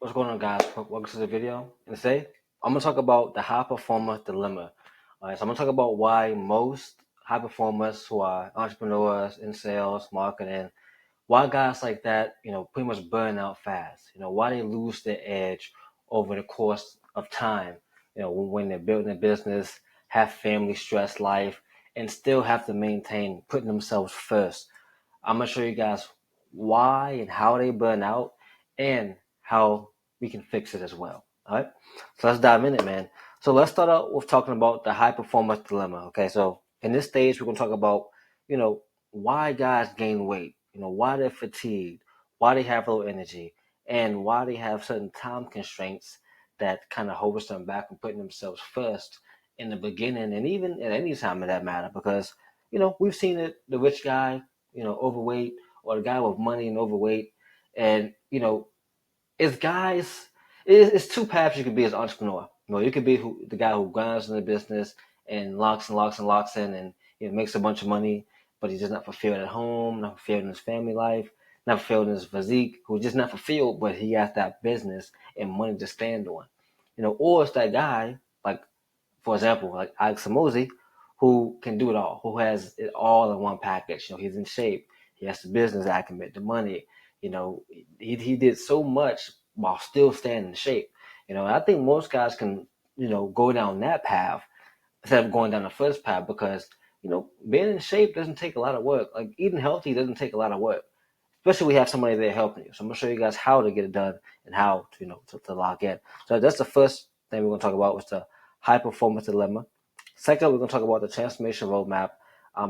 What's going on, guys? Welcome to the video. And today, I'm gonna talk about the high performer dilemma. All right, so I'm gonna talk about why most high performers who are entrepreneurs in sales, marketing, why guys like that, pretty much burn out fast. Why they lose their edge over the course of time. When they're building a business, have family, stress life, and still have to maintain putting themselves first. I'm gonna show you guys why and how they burn out and how we can fix it as well. All right, so let's dive in it, man. So let's start out with talking about the high performance dilemma. Okay, so in this stage, we're gonna talk about, why guys gain weight, why they're fatigued, why they have low energy, and why they have certain time constraints that kind of holds them back from putting themselves first in the beginning and even at any time of that matter. Because we've seen it, the rich guy, overweight, or the guy with money and overweight, and it's guys. It's two paths you could be as an entrepreneur. You could be the guy who grinds in the business and locks and locks and locks in, and makes a bunch of money, but he's just not fulfilled at home, not fulfilled in his family life, not fulfilled in his physique. Who's just not fulfilled, but he has that business and money to stand on. Or it's that guy, like for example, like Alex Samosi, who can do it all, who has it all in one package. He's in shape. He has the business acumen, the money. He did so much while still staying in shape. I think most guys can, go down that path instead of going down the first path because, being in shape doesn't take a lot of work. Like eating healthy doesn't take a lot of work, especially when we have somebody there helping you. So I'm gonna show you guys how to get it done and how to, to lock in. So that's the first thing we're gonna talk about was the high performance dilemma. Second, we're gonna talk about the transformation roadmap.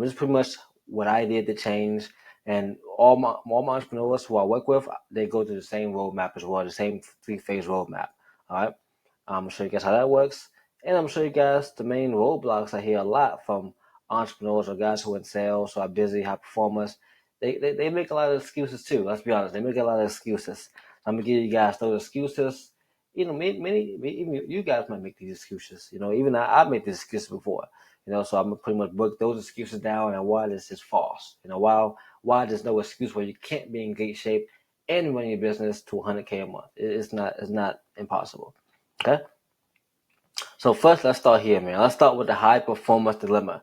This is pretty much what I did to change, and all my entrepreneurs who I work with, they go through the same roadmap as well, the same 3-phase roadmap. All right, I'm gonna show you guys how that works, and I'm gonna show you guys the main roadblocks I hear a lot from entrepreneurs or guys who are in sales or are busy high performers. They make a lot of excuses too. Let's be honest, they make a lot of excuses. I'm gonna give you guys those excuses. Even you guys might make these excuses. Even I made these excuses before. So I'm gonna pretty much break those excuses down and why this is false. Why there's no excuse where you can't be in great shape and run your business to 100K a month. It's not impossible. Okay. So first, let's start here, man. Let's start with the high performance dilemma.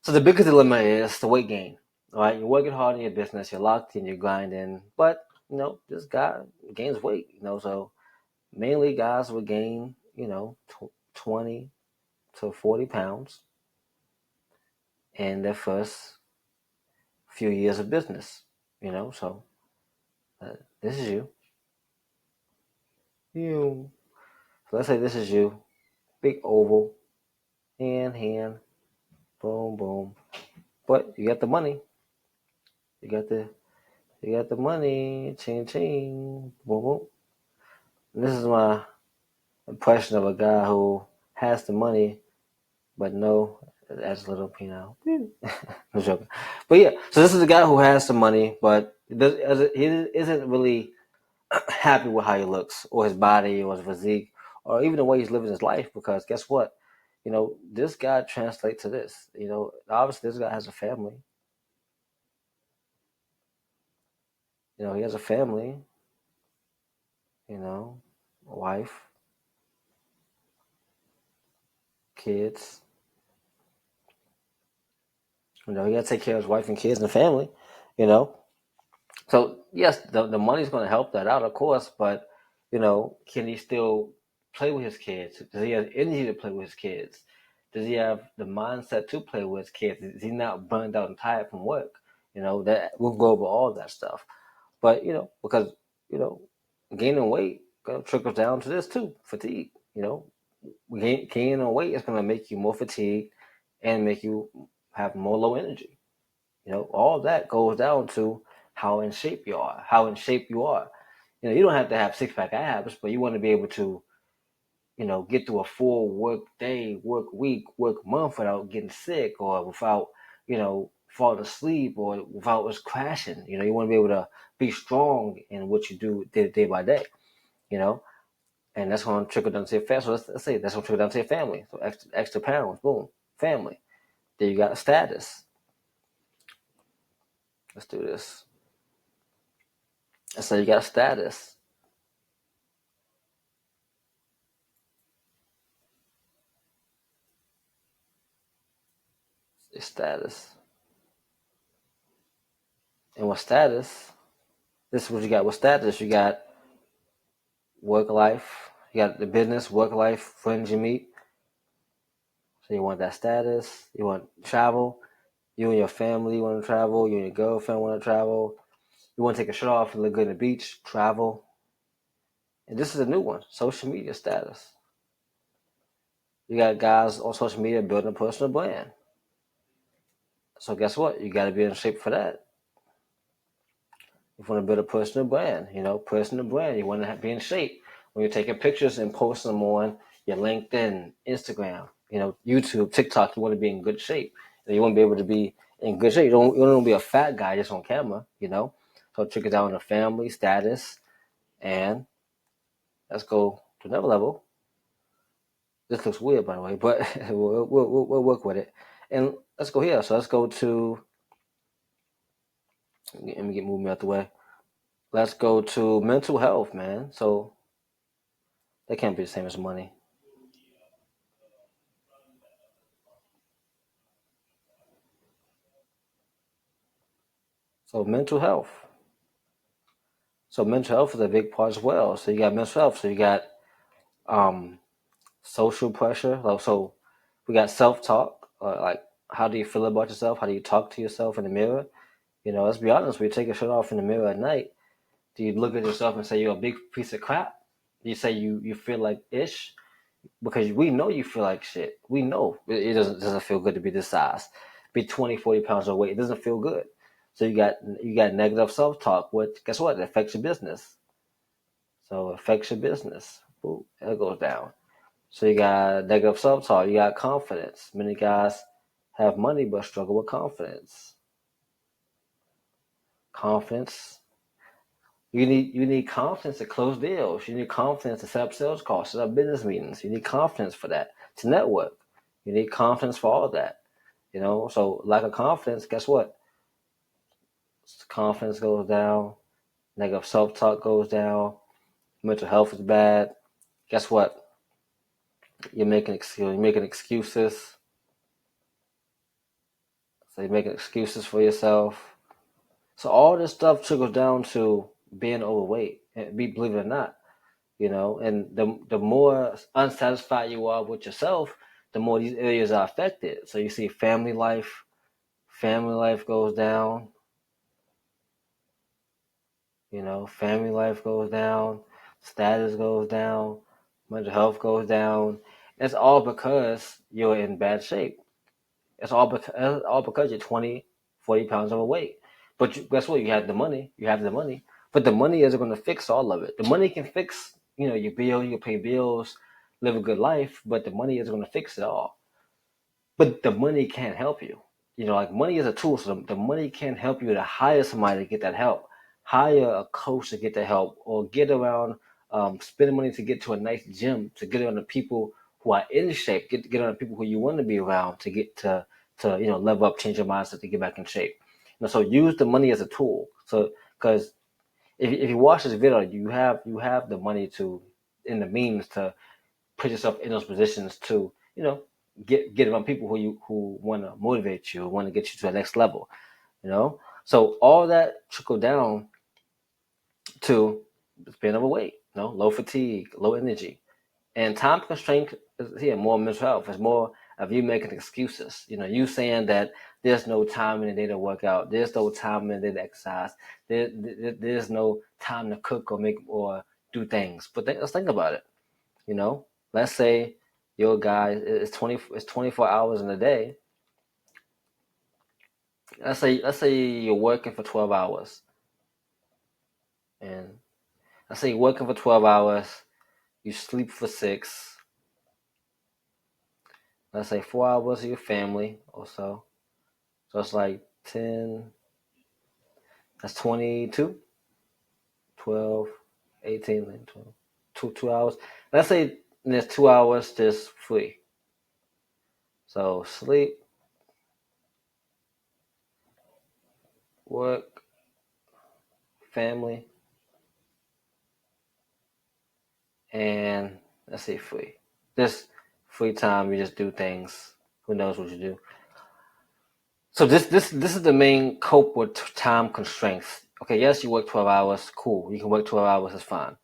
So the biggest dilemma is the weight gain. All right, you're working hard in your business, you're locked in, you're grinding, but this guy gains weight. So mainly guys will gain 20 to 40 pounds in their first few years of business. So this is you. So let's say this is you, big oval, hand, boom, boom. But you got the money. You got the money, ching ching, boom boom. And this is my impression of a guy who has the money, but no, that's a little penile. No joking. But yeah, so this is a guy who has some money, but he isn't really happy with how he looks, or his body, or his physique, or even the way he's living his life. Because guess what? This guy translates to this. Obviously, this guy has a family. He has a family. A wife, kids. He got to take care of his wife and kids and family. You know, so yes, the money's going to help that out, of course. But can he still play with his kids? Does he have energy to play with his kids? Does he have the mindset to play with his kids? Is he not burned out and tired from work? That we'll go over all that stuff. But because you know, gaining weight trickles down to this too, fatigue. Gaining weight is going to make you more fatigued and make you have more low energy. All that goes down to how in shape you are. You don't have to have 6-pack abs, but you want to be able to, get through a full work day, work week, work month without getting sick or without, falling asleep or without us crashing. You want to be able to be strong in what you do day by day, you know, and that's going to trickle down to your family. So let's say that's going to trickle down to your family. So extra pounds, boom, family. Then you got a status. Let's do this. Let's say you got a status. It's status. And with status, this is what you got. With status, you got work life, you got the business, work life, friends you meet. So you want that status, you want travel, you and your family want to travel, you and your girlfriend want to travel, you want to take a shirt off and look good on the beach, travel. And this is a new one, social media status. You got guys on social media building a personal brand. So guess what? You got to be in shape for that. You want to build a personal brand, personal brand. You want to be in shape when you're taking pictures and posting them on your LinkedIn, Instagram, YouTube, TikTok. You want to be in good shape. You want to be able to be in good shape. You don't want to be a. Guy just on camera. So trick it down to family status, and let's go to another level. This looks weird, by the way, but we'll work with it. And let's go here. So let's go to. Let me get moving out the way. Let's go to mental health, man. So that can't be the same as money. So mental health. So mental health is a big part as well. So you got mental health. So you got um social pressure. So we got self talk. Like how do you feel about yourself? How do you talk to yourself in the mirror? Let's be honest. When you take a shirt off in the mirror at night, do you look at yourself and say you're a big piece of crap? Do you say you feel like ish? Because we know you feel like shit. We know it doesn't feel good to be this size. Be 20, 40 pounds overweight. It doesn't feel good. So you got negative self talk, which guess what? It affects your business. So it affects your business. Boom, it goes down. So you got negative self talk. You got confidence. Many guys have money but struggle with confidence. Confidence. You need confidence to close deals. You need confidence to set up sales calls, set up business meetings. You need confidence for that to network. You need confidence for all that. So lack of confidence, guess what? Confidence goes down, negative self talk goes down, mental health is bad. Guess what? You're making excuses. So you're making excuses for yourself. So all this stuff trickles down to being overweight. And believe it or not, and the more unsatisfied you are with yourself, the more these areas are affected. So you see family life goes down. Family life goes down, status goes down, mental health goes down. It's all because you're in bad shape. It's all because you're 20, 40 pounds overweight. But guess what? You have the money. You have the money. But the money isn't going to fix all of it. The money can fix, your bill. You can pay bills, live a good life. But the money isn't going to fix it all. But the money can't help you. Like money is a tool, so the money can't help you to hire somebody to get that help, hire a coach to get that help, or get around, spend money to get to a nice gym, to get around the people who are in shape, get around the people who you want to be around to get to level up, change your mindset to get back in shape. So use the money as a tool. So because if you watch this video, you have the money to, in the means to put yourself in those positions to, get around people who want to motivate you, want to get you to the next level. So all that trickle down to being overweight, low fatigue, low energy, and time constraint is here. More mental health. It's more of you making excuses. You saying that there's no time in the day to work out. There's no time in the day to exercise. There's no time to cook or make or do things. But let's think about it. You know, let's say your guy is 24 hours in a day. Let's say you're working for 12 hours, and let's say you're working for 12 hours. You sleep for 6. Let's say 4 hours of your family or so. So it's like 10. That's 22, 12, 18, 12, 2 hours. Let's say there's 2 hours just free. So sleep, work, family, and let's say free. Just free time, you just do things. Who knows what you do? So this is the main cope with time constraints. Okay, yes, you work 12 hours, cool. You can work 12 hours, it's fine.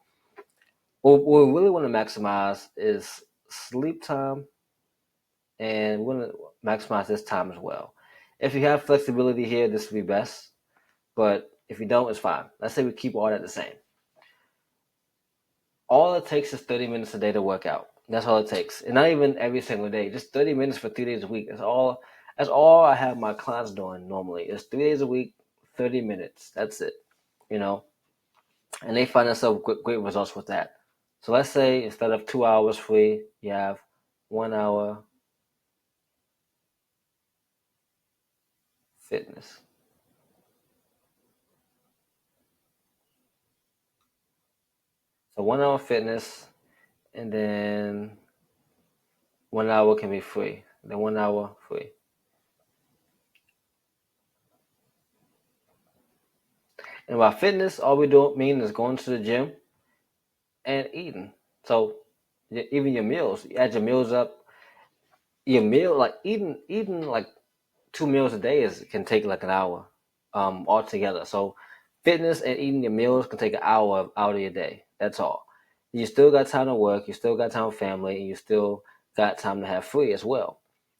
What we really want to maximize is sleep time, and we want to maximize this time as well. If you have flexibility here, this would be best. But if you don't, it's fine. Let's say we keep all that the same. All it takes is 30 minutes a day to work out. That's all it takes. And not even every single day, just 30 minutes for 3 days a week. That's all I have my clients doing normally. It's 3 days a week, 30 minutes. That's it. You know? And they find themselves great results with that. So let's say instead of 2 hours free, you have 1 hour fitness. So 1 hour fitness, and then 1 hour can be free. Then 1 hour free. And by fitness, all we do mean is going to the gym and eating. So even your meals, you add your meals up. Your meal, like eating like 2 meals a day can take like an hour, altogether. So fitness and eating your meals can take an hour out of your day. That's all. You still got time to work. You still got time for family, and you still got time to have free as well.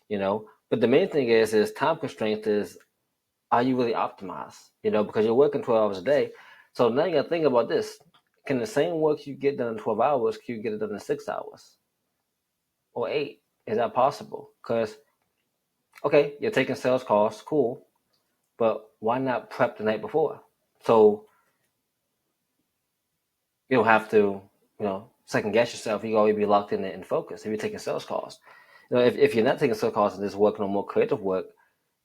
But the main thing is time constraints is, are you really optimized? Because you're working 12 hours a day. So now you got to think about this. Can the same work you get done in 12 hours, can you get it done in 6 hours or 8? Is that possible? Because, okay, you're taking sales calls, cool, but why not prep the night before? So you don't have to, second guess yourself. You always be locked in and focused if you're taking sales calls. If you're not taking sales calls and just working on more creative work,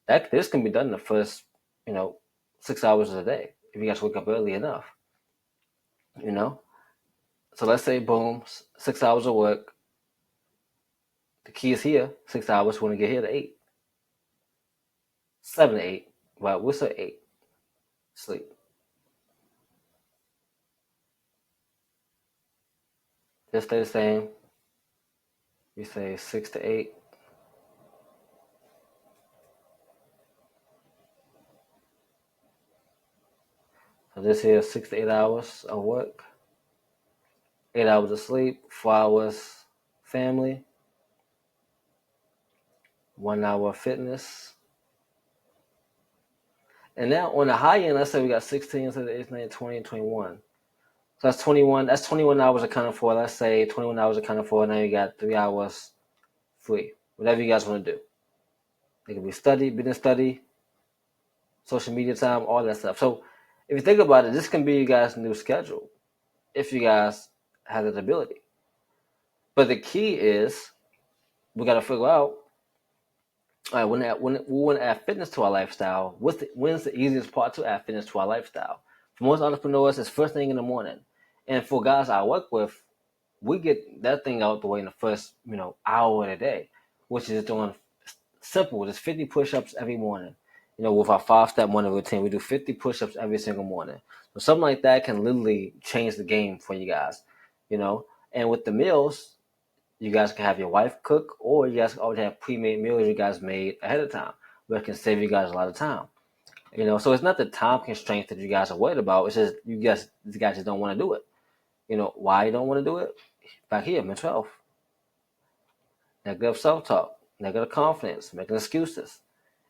this can be done in the first, you know, 6 hours of the day if you guys wake up early enough. you know. So let's say, boom, 6 hours of work. The key is here, 6 hours. We want to get here to 8, 7 to 8. Well, we'll say 8. Sleep. Just stay the same. We say 6 to 8. So this here is 6 to 8 hours of work, 8 hours of sleep, 4 hours family, 1 hour fitness. And now on the high end, let's say we got 16, 17, 18, 19, 20, and 21. So that's 21. That's 21 hours accounted for. Let's say 21 hours accounted for. Now you got 3 hours free. Whatever you guys want to do. It can be study, business study, social media time, all that stuff. So if you think about it, this can be you guys' new schedule if you guys have that ability. But the key is we got to figure out, all right, when we want to add fitness to our lifestyle, when's the easiest part to add fitness to our lifestyle? For most entrepreneurs, it's first thing in the morning. And for guys I work with, we get that thing out the way in the first, hour of the day, which is doing simple. Just 50 push-ups every morning. With our 5-step morning routine, we do 50 push-ups every single morning. So something like that can literally change the game for you guys. And with the meals, you guys can have your wife cook, or you guys can always have pre-made meals you guys made ahead of time, which can save you guys a lot of time. So it's not the time constraints that you guys are worried about. It's just you guys just don't want to do it. Why you don't want to do it? Back here, mental health, negative self-talk, negative confidence, making excuses.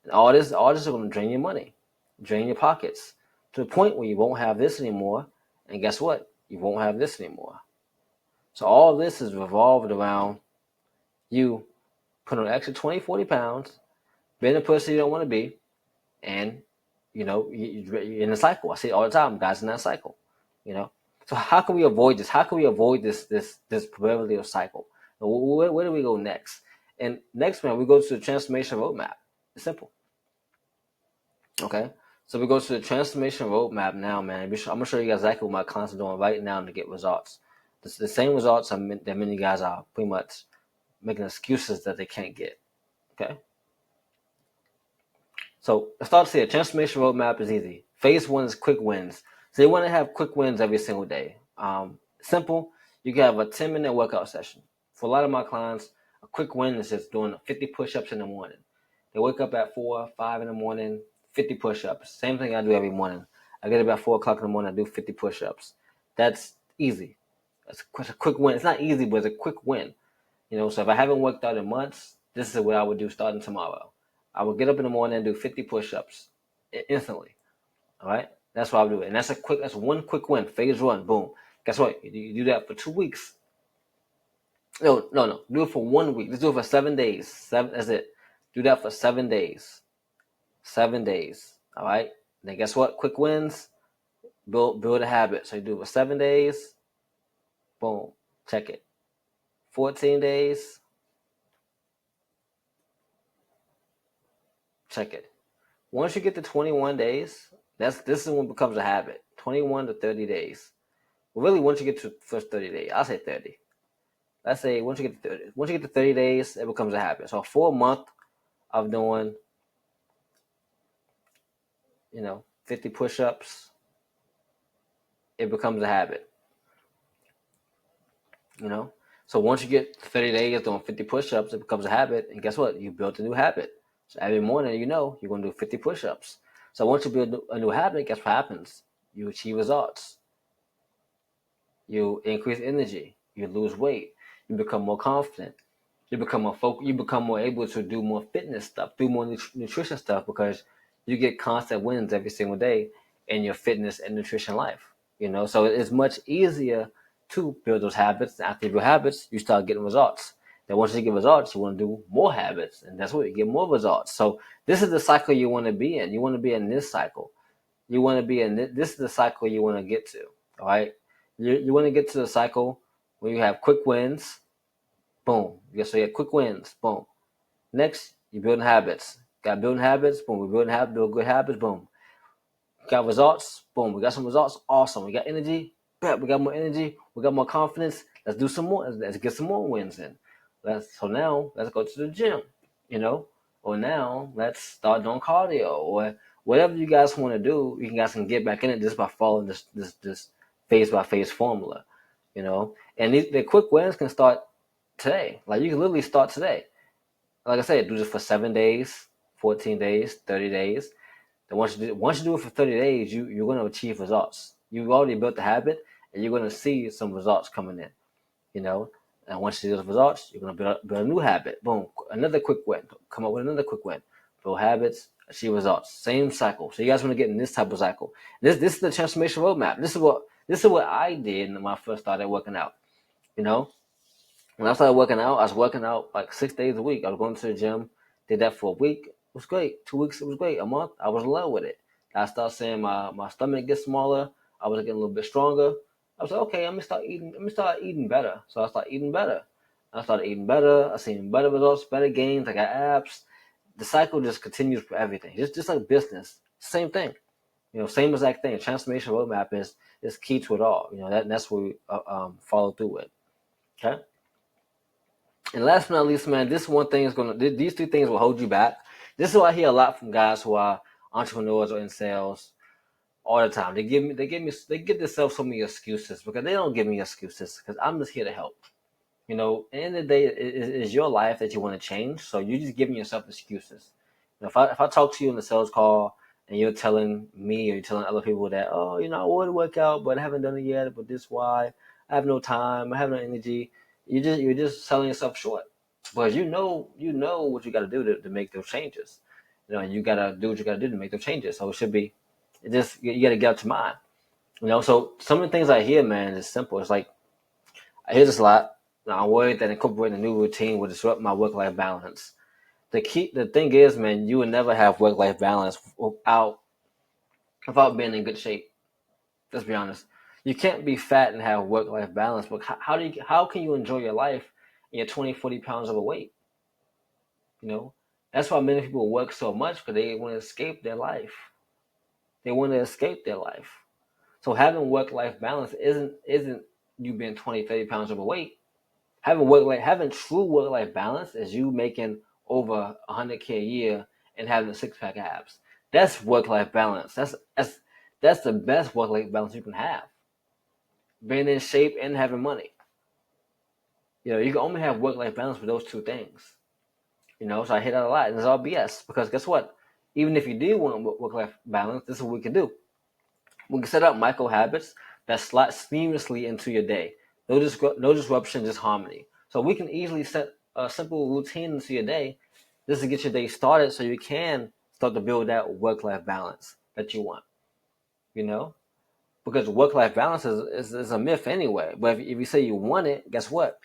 And all this is going to drain your money, drain your pockets, to the point where you won't have this anymore. And guess what? You won't have this anymore. So all this is revolved around you putting on an extra 20, 40 pounds, being the person you don't want to be, and you're in a cycle. I say it all the time, guys, in that cycle. So how can we avoid this? How can we avoid this proverbial cycle? Where do we go next? And next, man, we go to the transformation roadmap. It's simple. Okay, so we go to the transformation roadmap now, man. I'm gonna show you guys exactly what my clients are doing right now to get results. The same results that many guys are pretty much making excuses that they can't get. Okay. So let's start here. Transformation roadmap is easy. Phase 1 is quick wins. So you want to have quick wins every single day. Simple. You can have a 10-minute workout session. For a lot of my clients, a quick win is just doing 50 push-ups in the morning. They wake up at 4, 5 in the morning, 50 push-ups. Same thing I do every morning. I get up at 4 o'clock in the morning, I do 50 push-ups. That's easy. That's a quick win. It's not easy, but it's a quick win. So if I haven't worked out in months, this is what I would do starting tomorrow. I would get up in the morning and do 50 push-ups instantly. All right? That's what I would do. And that's one quick win. Phase one, boom. Guess what? You do that for 2 weeks. No. Do it for 1 week. Let's do it for 7 days. That's it. Do that for 7 days. 7 days. All right? Then guess what? Quick wins, build a habit. So you do it for 7 days, boom, check it. 14 days, check it. Once you get to 21 days, this is when it becomes a habit. 21 to 30 days. Well, really, once you get to the first 30 days, I'll say 30. Let's say once you get to 30 days, it becomes a habit. So for a month of doing, 50 push-ups, it becomes a habit. So once you get 30 days doing 50 push-ups, it becomes a habit. And guess what? You built a new habit. So every morning, you're going to do 50 push-ups. So once you build a new habit, guess what happens? You achieve results. You increase energy. You lose weight. You become more confident. You become more able to do more fitness stuff, do more nutrition stuff, because you get constant wins every single day in your fitness and nutrition life. So it's much easier to build those habits. After you build habits, you start getting results. Then once you get results, you want to do more habits, and that's what you get more results. So this is the cycle you want to be in. You want to be in this cycle. You want to be in this is the cycle you want to get to. All right. You want to get to the cycle where you have quick wins. Boom. So you have quick wins. Boom. Next, you're building habits. Got building habits. Boom. We're building habits. Build good habits. Boom. Got results. Boom. We got some results. Awesome. We got energy. Bet. We got more energy. We got more confidence. Let's do some more. Let's get some more wins in. So now let's go to the gym. Or now let's start doing cardio, or whatever you guys want to do. You guys can get back in it just by following this phase by phase formula. And the quick wins can start today. Like you can literally start today. Like I said, do this for 7 days, 14 days, 30 days. Then once you do it for 30 days, you're going to achieve results. You've already built the habit, and you're going to see some results coming in. And once you see those results, you're going to build a new habit. Boom, another quick win. Come up with another quick win. Build habits, achieve results. Same cycle. So you guys want to get in this type of cycle. This is the transformation roadmap. This is what I did when I first started working out. When I started working out, I was working out like 6 days a week. I was going to the gym, did that for a week. It was great. 2 weeks, it was great. A month, I was in love with it. I started seeing my stomach get smaller. I was getting a little bit stronger. I was like, okay, I'm gonna start eating better. So I started eating better. I seen better results, better gains. I got abs. The cycle just continues for everything. Just like business, same thing. Same exact thing. Transformation roadmap is key to it all. That's what we follow through with. Okay. And last but not least, man, these 3 things will hold you back. This is what I hear a lot from guys who are entrepreneurs or in sales all the time. They give themselves so many excuses, because they don't give me excuses, because I'm just here to help. At the end of the day, it's your life that you want to change. So you're just giving yourself excuses. If I talk to you in the sales call and you're telling me or you're telling other people that, oh, I want to work out, but I haven't done it yet, but this why, I have no time, I have no energy. You're just selling yourself short, because you know what you got to do to make those changes. And you got to do what you got to do to make those changes. So it should be, you got to get out your mind. So some of the things I hear, man, is simple. It's like, I hear this a lot. I'm worried that incorporating a new routine will disrupt my work-life balance. The thing is, man, you will never have work-life balance without being in good shape. Let's be honest. You can't be fat and have work-life balance. But how can you enjoy your life and you're 20, 40 pounds overweight? That's why many people work so much, because they want to escape their life. So having work-life balance isn't you being 20, 30 pounds overweight. Having true work-life balance is you making over 100K a year and having a 6-pack abs. That's work-life balance. That's the best work-life balance you can have. Being in shape and having money. You can only have work-life balance with those 2 things. So I hear that a lot, and it's all BS. Because guess what? Even if you do want work-life balance, this is what we can do. We can set up micro habits that slot seamlessly into your day. No disruption, just harmony. So we can easily set a simple routine into your day just to get your day started so you can start to build that work-life balance that you want, you know? Because work-life balance is a myth anyway. But if you say you want it, guess what?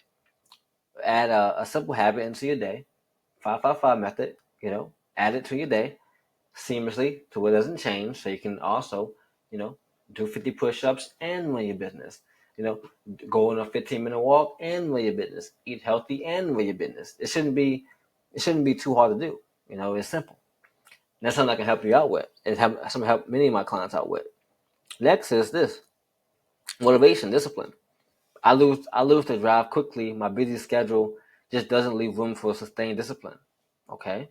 Add a simple habit into your day, 555 method, add it to your day seamlessly to where it doesn't change. So you can also, you know, do 50 push-ups and run your business. You know, go on a 15-minute walk and run your business. Eat healthy and run your business. It shouldn't be too hard to do. It's simple. And that's something I can help you out with. It's something I help many of my clients out with. Next is this: motivation, discipline. I lose the drive quickly. My busy schedule just doesn't leave room for sustained discipline. Okay,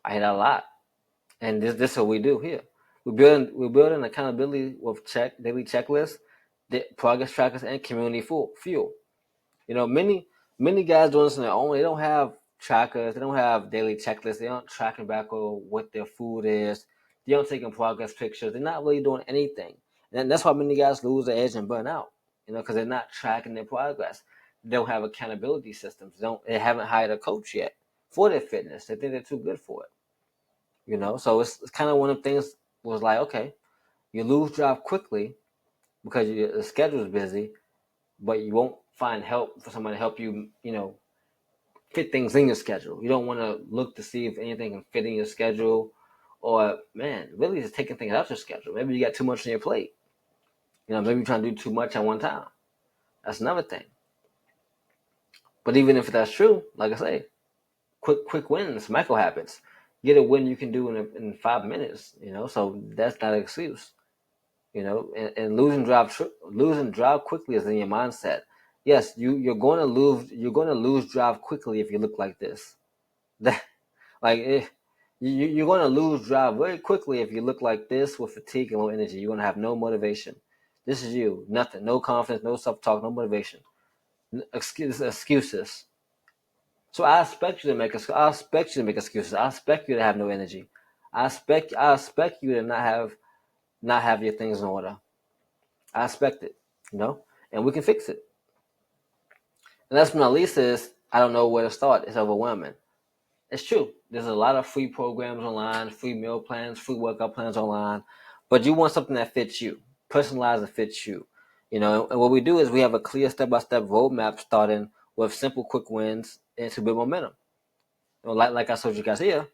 I hear that a lot. And this is what we do here. We build an accountability with daily checklists, progress trackers, and community fuel. Many guys doing this on their own. They don't have trackers. They don't have daily checklists. They aren't tracking back on what their food is. They aren't taking progress pictures. They're not really doing anything. And that's why many guys lose their edge and burn out. Because they're not tracking their progress. They don't have accountability systems. They haven't hired a coach yet for their fitness. They think they're too good for it. So it's kind of one of the things was like, okay, you lose drive quickly because the schedule is busy, but you won't find help for somebody to help you, fit things in your schedule. You don't want to look to see if anything can fit in your schedule, or man, really just taking things out your schedule. Maybe you got too much on your plate. Maybe you're trying to do too much at one time. That's another thing. But even if that's true, like I say, quick wins, micro habits. Get a win you can do in 5 minutes. So that's not an excuse. And losing drive quickly is in your mindset. Yes, you're going to lose drive quickly if you look like this. That like you're going to lose drive very quickly if you look like this with fatigue and low energy. You're going to have no motivation. This is you, nothing, no confidence, no self-talk, no motivation. Excuses. So I expect you to make excuses. I expect you to have no energy. I expect you to not have your things in order. I expect it, and we can fix it. And last but not least is I don't know where to start. It's overwhelming. It's true. There's a lot of free programs online, free meal plans, free workout plans online, but you want something that fits you, personalized and fits you. And what we do is we have a clear step-by-step roadmap starting with simple, quick wins and to build momentum. Like I told you guys here,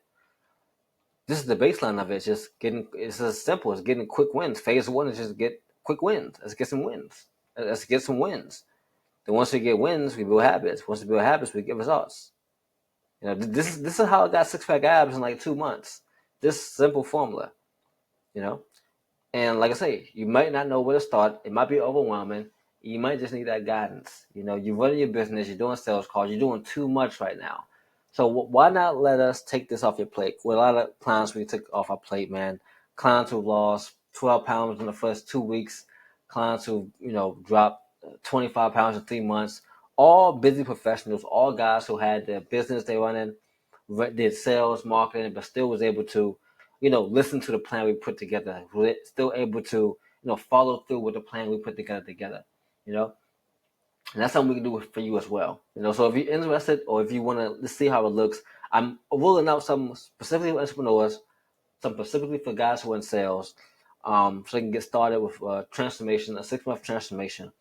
this is the baseline of it. It's as simple as getting quick wins. Phase one is just get quick wins. Let's get some wins. Let's get some wins. Then once we get wins, we build habits. Once we build habits, we get results. This is how I got 6-pack abs in like 2 months. This simple formula. You know, and like I say, you might not know where to start. It might be overwhelming. You might just need that guidance. You're running your business. You're doing sales calls. You're doing too much right now. So why not let us take this off your plate? With a lot of clients we took off our plate, man. Clients who lost 12 pounds in the first 2 weeks. Clients who dropped 25 pounds in 3 months. All busy professionals. All guys who had their business they running, did sales, marketing, but still was able to listen to the plan we put together. We're still able to, follow through with the plan we put together. And that's something we can do for you as well. So if you're interested or if you want to see how it looks, I'm rolling out some specifically for entrepreneurs, some specifically for guys who are in sales, so they can get started with transformation, a 6-month transformation.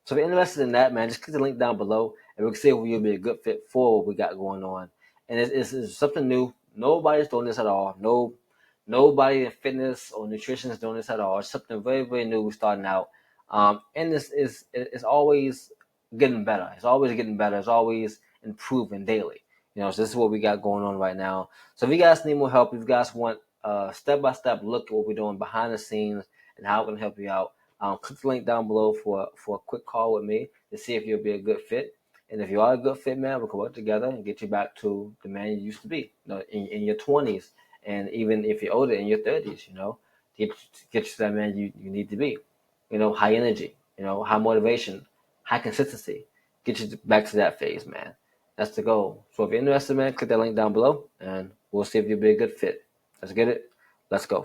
So if you're interested in that, man, just click the link down below, and we can see if you'll be a good fit for what we got going on. And it's something new. Nobody's doing this at all. Nobody in fitness or nutrition is doing this at all. It's something very, very new. We're starting out, and it's always getting better. It's always getting better. It's always improving daily. So this is what we got going on right now. So if you guys need more help, if you guys want a step-by-step look at what we're doing behind the scenes and how we can help you out, click the link down below for a quick call with me to see if you'll be a good fit. And if you are a good fit, man, we can work together and get you back to the man you used to be, in your 20s, and even if you're older, in your 30s, get you to that man you need to be. High energy, high motivation, high consistency. Get you back to that phase, man. That's the goal. So if you're interested, man, click that link down below, and we'll see if you'll be a good fit. Let's get it. Let's go.